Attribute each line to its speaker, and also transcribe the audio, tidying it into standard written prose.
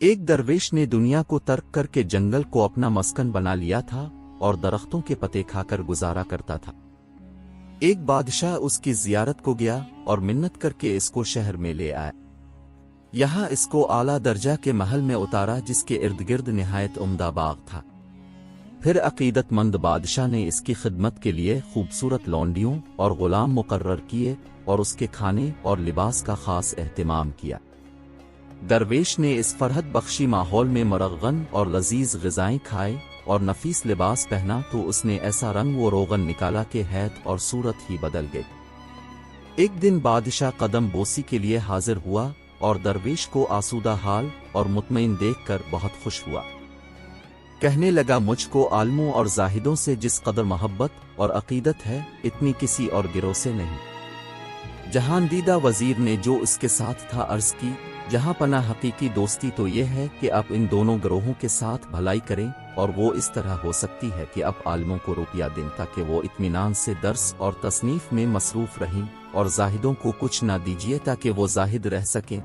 Speaker 1: ایک درویش نے دنیا کو ترک کر کے جنگل کو اپنا مسکن بنا لیا تھا اور درختوں کے پتے کھا کر گزارا کرتا تھا۔ ایک بادشاہ اس کی زیارت کو گیا اور منت کر کے اس کو شہر میں لے آیا۔ یہاں اس کو اعلیٰ درجہ کے محل میں اتارا جس کے ارد گرد نہایت عمدہ باغ تھا۔ پھر عقیدت مند بادشاہ نے اس کی خدمت کے لیے خوبصورت لونڈیوں اور غلام مقرر کیے اور اس کے کھانے اور لباس کا خاص اہتمام کیا۔ درویش نے اس فرحت بخشی ماحول میں مرغن اور لذیذ غذائیں کھائے اور نفیس لباس پہنا تو اس نے ایسا رنگ و روغن نکالا کہ حیت اور صورت ہی بدل گئی۔ ایک دن بادشاہ قدم بوسی کے لیے حاضر ہوا اور درویش کو آسودہ حال اور مطمئن دیکھ کر بہت خوش ہوا۔ کہنے لگا، مجھ کو عالموں اور زاہدوں سے جس قدر محبت اور عقیدت ہے اتنی کسی اور گروہ سے نہیں۔ جہاندیدہ وزیر نے جو اس کے ساتھ تھا عرض کی، جہاں پناہ حقیقی دوستی تو یہ ہے کہ آپ ان دونوں گروہوں کے ساتھ بھلائی کریں، اور وہ اس طرح ہو سکتی ہے کہ آپ عالموں کو روپیہ دیں تاکہ وہ اطمینان سے درس اور تصنیف میں مصروف رہیں، اور زاہدوں کو کچھ نہ دیجیے تاکہ وہ زاہد رہ سکیں۔